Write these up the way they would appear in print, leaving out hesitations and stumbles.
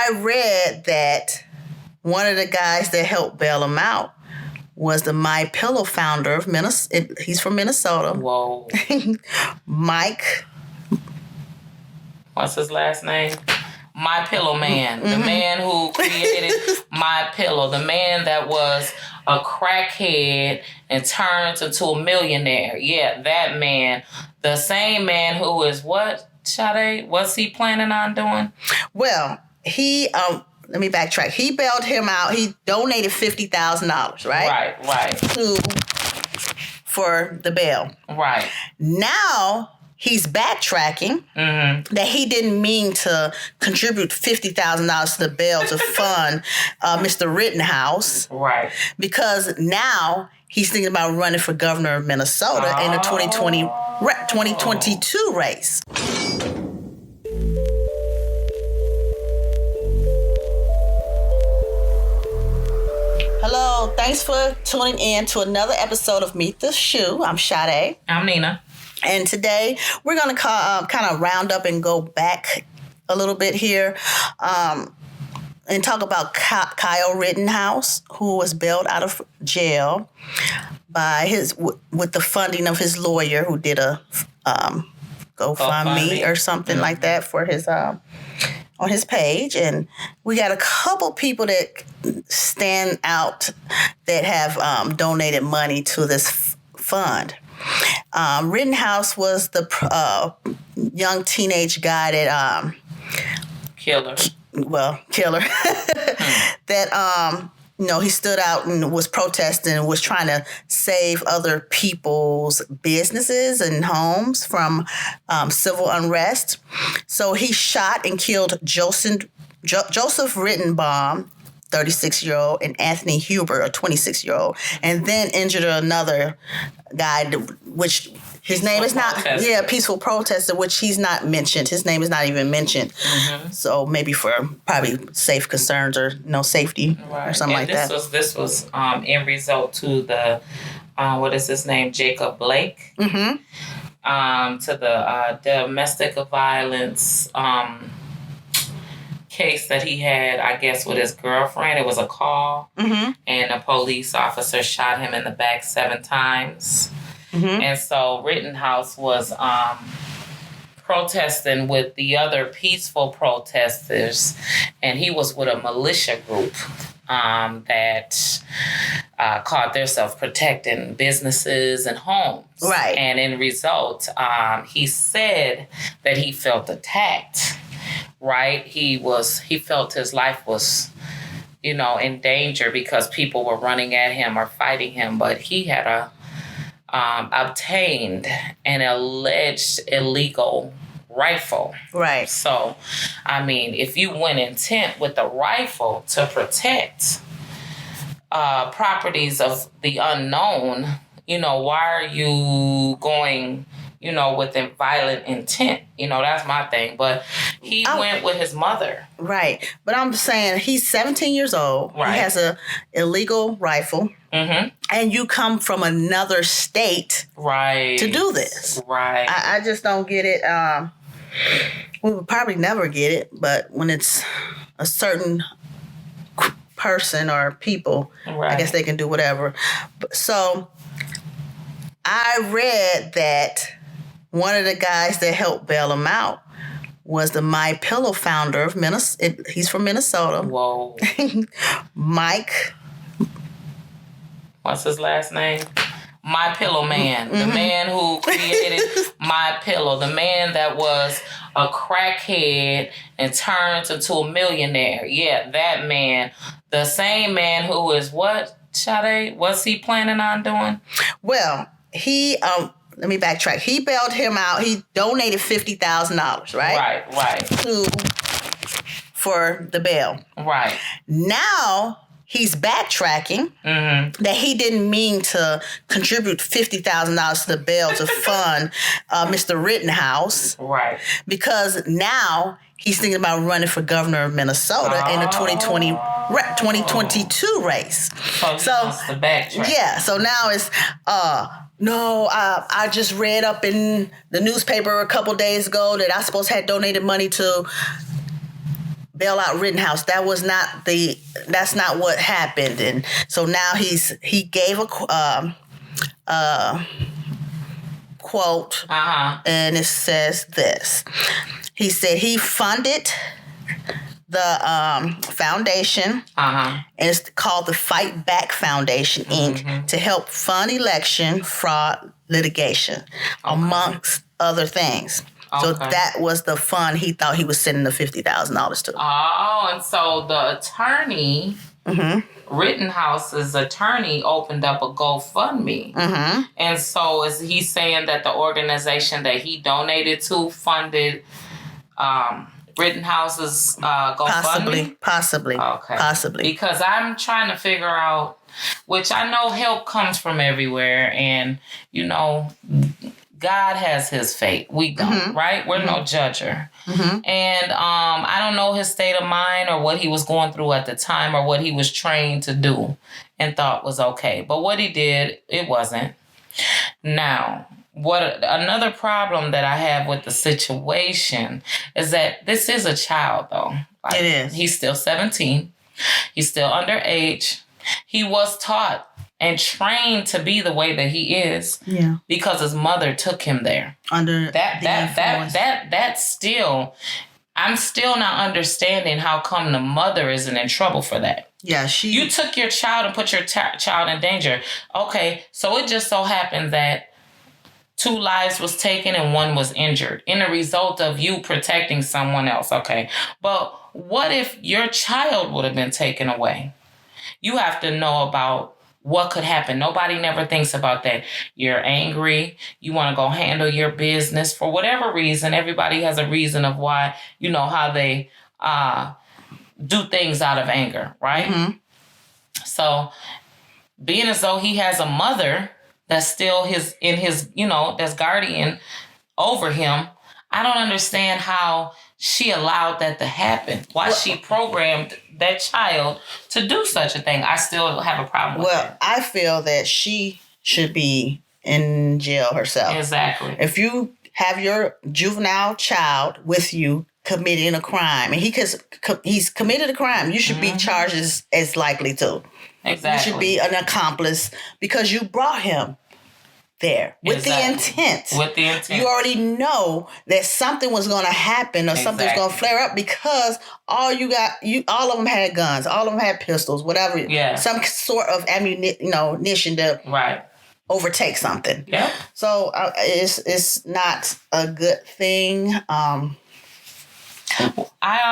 I read that one of the guys that helped bail him out was the My Pillow founder of Minnesota. He's from Minnesota. Whoa. Mike. What's his last name? My Pillow Man. Mm-hmm. The man who created My Pillow. The man that was a crackhead and turned into a millionaire. Yeah, that man. The same man who is what, Sade? What's he planning on doing? Well, he... let me backtrack. He bailed him out. He donated $50,000, right? Right. For the bail. Right. Now he's backtracking that he didn't mean to contribute $50,000 to the bail to fund Mr. Rittenhouse. Right. Because now he's thinking about running for governor of Minnesota in the 2022 race. Hello, thanks for tuning in to another episode of Meet the Shoe. I'm Sade. I'm Nina. And today we're going to kind of round up and go back a little bit here and talk about Kyle Rittenhouse, who was bailed out of jail by with the funding of his lawyer, who did a GoFundMe or something like that for his on his page. And we got a couple people that stand out that have donated money to this fund. Rittenhouse was the young teenage guy that Killer. that he stood out and was protesting and was trying to save other people's businesses and homes from civil unrest. So he shot and killed Joseph Rittenbaum, 36-year-old, and Anthony Huber, a 26-year-old, and then injured another guy, which his name is not, peaceful protester, which he's not mentioned. His name is not even mentioned. Mm-hmm. So maybe for probably safe concerns or safety or something like that. This was in result to the, what is his name, Jacob Blake, to the domestic violence case that he had, I guess, with his girlfriend. It was a call, and a police officer shot him in the back 7 times. And so Rittenhouse was protesting with the other peaceful protesters, and he was with a militia group that called themselves protecting businesses and homes. Right. And in result, he said that he felt attacked. Right? He felt his life was, in danger because people were running at him or fighting him, but he had obtained an alleged illegal rifle. Right. So, if you went intent with a rifle to protect properties of the unknown, why are you going, with violent intent? That's my thing. But he went with his mother. Right. But I'm saying he's 17 years old. Right. He has an illegal rifle. Mm-hmm. And you come from another state to do this. Right. I just don't get it. We would probably never get it. But when it's a certain person or people, I guess they can do whatever. So I read that one of the guys that helped bail him out was the My Pillow founder of Minnesota. He's from Minnesota. Whoa. Mike. What's his last name? My Pillow Man. The man who created My Pillow. The man that was a crackhead and turned into a millionaire. Yeah, that man. The same man who is what, Sade? What's he planning on doing? Well, he... let me backtrack. He bailed him out. He donated $50,000, right? Right. For the bail. Right. Now he's backtracking that he didn't mean to contribute $50,000 to the bail to fund Mr. Rittenhouse. Right. Because now he's thinking about running for governor of Minnesota in the 2022 race. So he wants to backtrack. Yeah. So now it's... No, I just read up in the newspaper a couple days ago that I supposed to have donated money to bail out Rittenhouse. That's not what happened. And so now he gave a quote, and it says this. He said he funded the foundation, and it's called the Fight Back Foundation, Inc., to help fund election fraud litigation, amongst other things. Okay. So that was the fund he thought he was sending the $50,000 to. Oh, and so the attorney, Rittenhouse's attorney, opened up a GoFundMe. And so is he saying that the organization that he donated to funded Rittenhouse's GoFundMe? Possibly. Okay. Possibly. Because I'm trying to figure out, which I know help comes from everywhere, and, you know, God has his fate. We don't, right? We're no judger. And I don't know his state of mind or what he was going through at the time or what he was trained to do and thought was okay. But what he did, it wasn't. Now, another problem that I have with the situation is that this is a child, though. Like, it is. He's still 17. He's still underage. He was taught and trained to be the way that he is, because his mother took him there. Under that's still, I'm still not understanding how come the mother isn't in trouble for that. Yeah, you took your child and put your child in danger. Okay, so it just so happened that 2 lives was taken and 1 was injured in a result of you protecting someone else. Okay, but what if your child would have been taken away? You have to know about what could happen. Nobody never thinks about that. You're angry. You want to go handle your business for whatever reason. Everybody has a reason of why, you know, how they do things out of anger, right? So being as though he has a mother that's still that's guardian over him, I don't understand how she allowed that to happen. Why she programmed that child to do such a thing. I still have a problem with that. Well, I feel that she should be in jail herself. Exactly. If you have your juvenile child with you committing a crime, and he's committed a crime, you should be charged as likely to. Exactly. You should be an accomplice because you brought him there with the intent. With the intent. You already know that something was going to happen or something was going to flare up because all of them had guns, all of them had pistols, whatever. Yeah. Some sort of ammunition to overtake something. Yeah. So it's not a good thing. I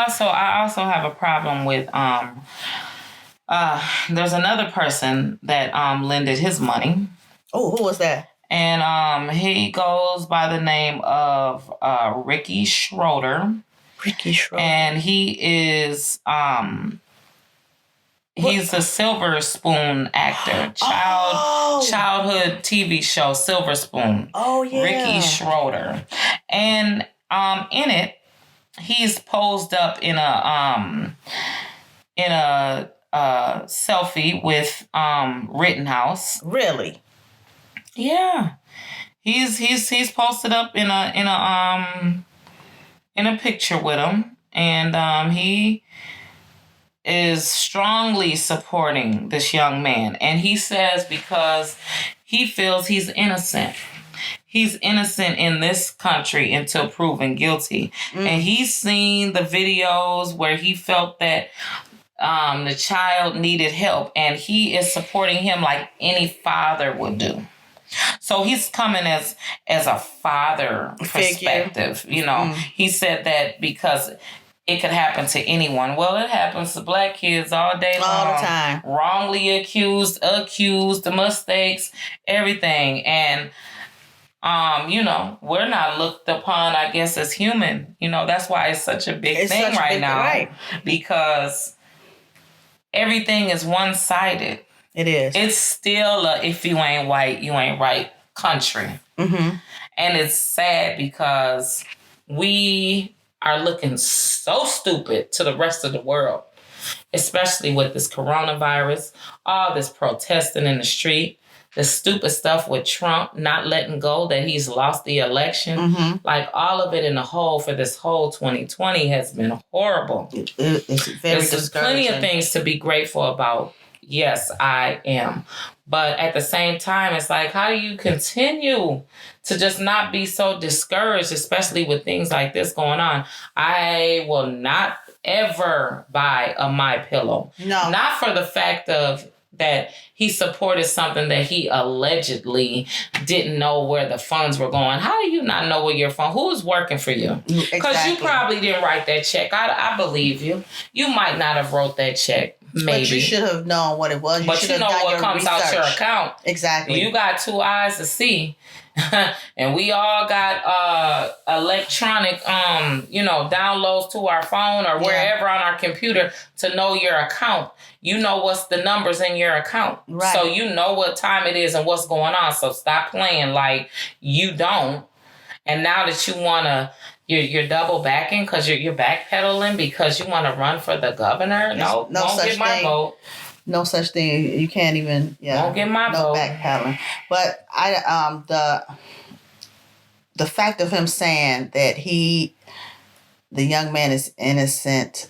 also have a problem with there's another person that lended his money. Oh, who was that? And he goes by the name of Ricky Schroeder. Ricky Schroeder. And he is he's a Silver Spoon actor. Childhood TV show Silver Spoon. Oh yeah. Ricky Schroeder. And in it, he's posed up in a selfie with Rittenhouse. Really? Yeah, he's posted up in a picture with him, and he is strongly supporting this young man, and he says because he feels he's innocent. He's innocent in this country until proven guilty, and he's seen the videos where he felt that the child needed help, and he is supporting him like any father would do. So he's coming as a father perspective, you know. He said that because it could happen to anyone. Well, it happens to black kids all day long. All the time. Wrongly accused, the mistakes, everything. And, we're not looked upon, I guess, as human. You know, that's why it's such a big thing right now. Right. Because everything is one-sided. It is. It's still if you ain't white, you ain't right country. And it's sad because we are looking so stupid to the rest of the world, especially with this coronavirus, all this protesting in the street. the stupid stuff with Trump not letting go that he's lost the election. Mm-hmm. Like all of it in the whole for this whole 2020 has been horrible. It's very discouraging. There's plenty of things to be grateful about. Yes, I am. But at the same time, it's like, how do you continue to just not be so discouraged, especially with things like this going on? I will not ever buy a MyPillow. No. Not for the fact of that he supported something that he allegedly didn't know where the funds were going. How do you not know where your fund? Who's working for you? Because you probably didn't write that check. I believe you. You might not have wrote that check. Maybe. But you should have known what it was. But you know what comes out your account. Exactly. You got 2 eyes to see. And we all got electronic downloads to our phone or wherever on our computer to know your account. You know what's the numbers in your account. Right. So you know what time it is and what's going on. So stop playing like you don't. And now that you want to, you're double backing because you're backpedaling because you want to run for the governor. No won't get my vote. No such thing. You can't even. Yeah, won't get my vote. No backpedaling. But the fact of him saying that the young man is innocent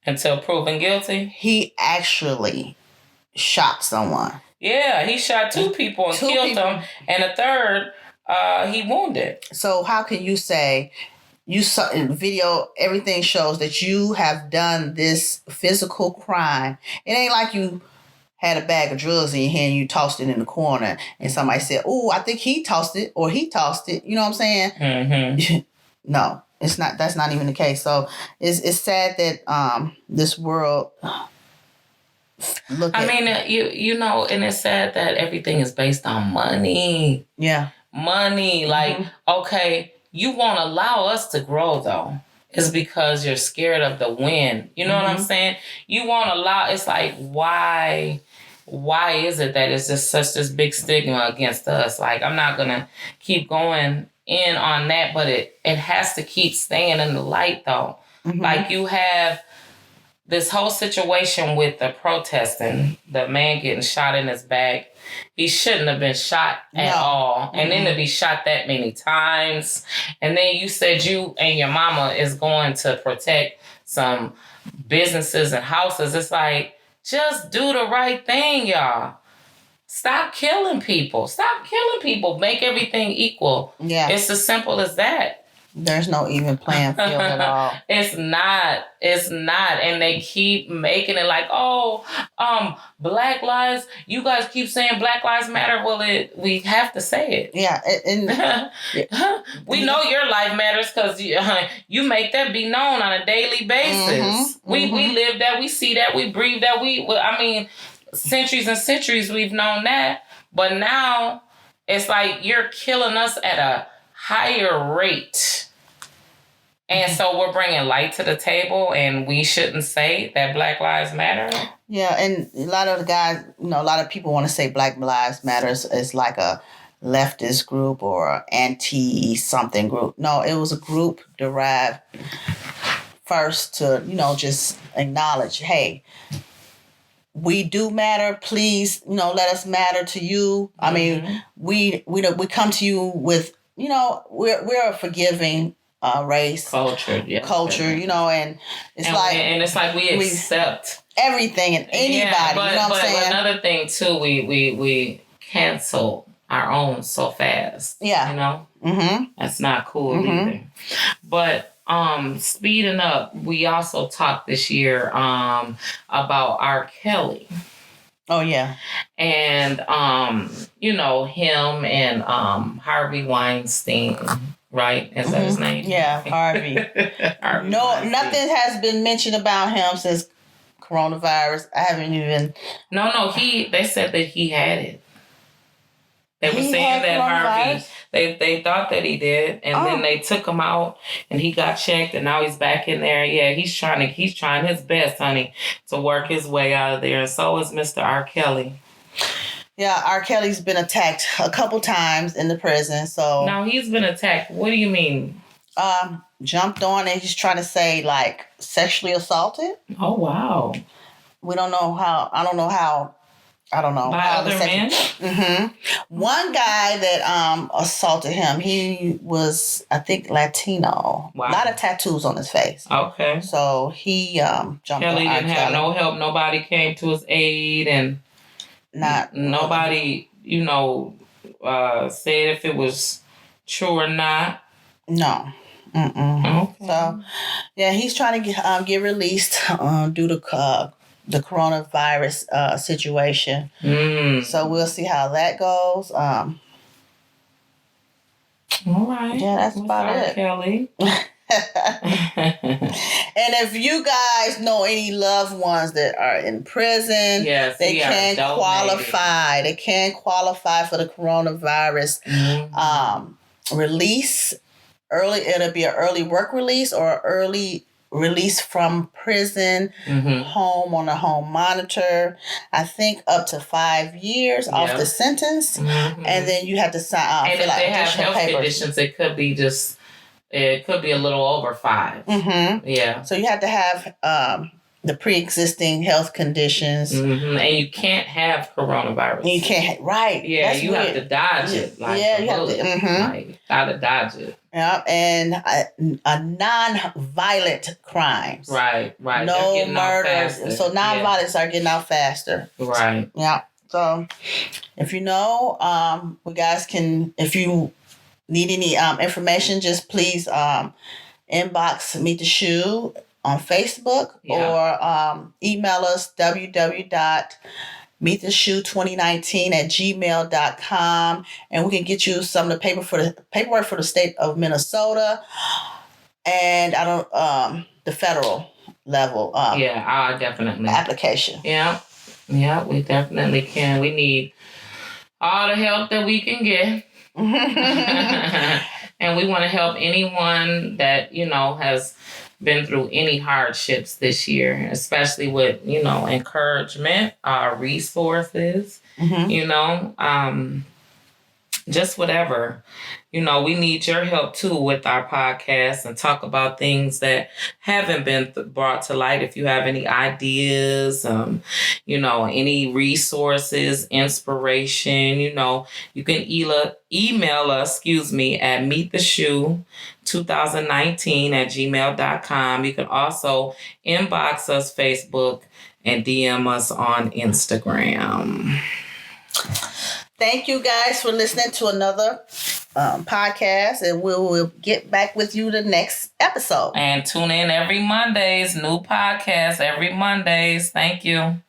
until proven guilty. He actually shot someone. Yeah, he shot 2 people and killed them, and a third he wounded. So how can you say? You saw in video, everything shows that you have done this physical crime. It ain't like you had a bag of drugs in your hand and you tossed it in the corner and somebody said, "Oh, I think he tossed it," or "he tossed it." You know what I'm saying? Mm-hmm. No, it's not. That's not even the case. So it's sad that this world. And it's sad that everything is based on money. Yeah, money. Like, okay. You won't allow us to grow, though. It's because you're scared of the win. You know what I'm saying? You won't allow... It's like, why is it that it's just such this big stigma against us? Like, I'm not going to keep going in on that, but it has to keep staying in the light, though. Mm-hmm. Like, you have this whole situation with the protesting, the man getting shot in his back. He shouldn't have been shot at all. And then to be shot that many times. And then you said you and your mama is going to protect some businesses and houses. It's like, just do the right thing, y'all. Stop killing people. Make everything equal. Yeah. It's as simple as that. There's no even playing field at all. It's not. And they keep making it like, Black lives. You guys keep saying Black Lives Matter. Well, we have to say it. Yeah. We know your life matters because you make that be known on a daily basis. We live that. We see that. We breathe that. Centuries and centuries we've known that. But now it's like you're killing us at a higher rate. And so we're bringing light to the table and we shouldn't say that Black Lives Matter. Yeah, and a lot of the guys, a lot of people want to say Black Lives Matter is like a leftist group or anti-something group. No, it was a group derived first to, just acknowledge, hey, we do matter. Please, let us matter to you. I mean, we come to you with, we're a forgiving race, culture, and it's it's like we accept everything and anybody. But, you know what I'm saying? Another thing too, we cancel our own so fast. Yeah, that's not cool either. But speeding up, we also talked this year about R. Kelly. Oh yeah, and him and Harvey Weinstein. Right? Is that his name? Yeah, Harvey. Nothing has been mentioned about him since coronavirus. I haven't even... No, they said that he had it. They were saying that Harvey... They thought that he did, and then they took him out, and he got checked, and now he's back in there. Yeah, he's trying his best, honey, to work his way out of there, and so is Mr. R. Kelly. Yeah, R. Kelly's been attacked a couple times in the prison. So now he's been attacked. What do you mean? Jumped on and he's trying to say like sexually assaulted. Oh wow. We don't know how. I don't know how I don't know. By other men? One guy that assaulted him, he was, I think, Latino. Wow. A lot of tattoos on his face. Okay. So he jumped Kelly on didn't have no help. Nobody came to his aid, and nobody, said if it was true or not. No. Okay. So, yeah, he's trying to get released due to the coronavirus situation. So we'll see how that goes. All right. Yeah, that's about it. Kelly. And if you guys know any loved ones that are in prison, yes, they can qualify. They can qualify for the coronavirus release. It'll be an early work release or early release from prison, home on a home monitor. I think up to 5 years off the sentence, and then you have to sign. And if they have health conditions, it could be a little over 5. Yeah. So you have to have the pre-existing health conditions, and you can't have coronavirus. You can't, right? Yeah, that's you weird. have to dodge it. Like yeah, you have to. Like, gotta dodge it. Yeah, and a non-violent crimes. Right. No murder. So non-violents are getting out faster. Right. Yeah. So if you know, we guys can. If you need any information, just please inbox Meet the Shoe on Facebook or email us www.meettheshoe2019@gmail.com, and we can get you some of the paperwork for the state of Minnesota and the federal level definitely application. Yeah, we definitely can. We need all the help that we can get. And we want to help anyone that has been through any hardships this year, especially with encouragement, resources, just whatever. We need your help too with our podcast and talk about things that haven't been brought to light. If you have any ideas, any resources, inspiration, you can email us, at meettheshoe2019@gmail.com. You can also inbox us Facebook and DM us on Instagram. Thank you guys for listening to another podcast, and we will get back with you the next episode. And tune in every Mondays, new podcast every Mondays. Thank you.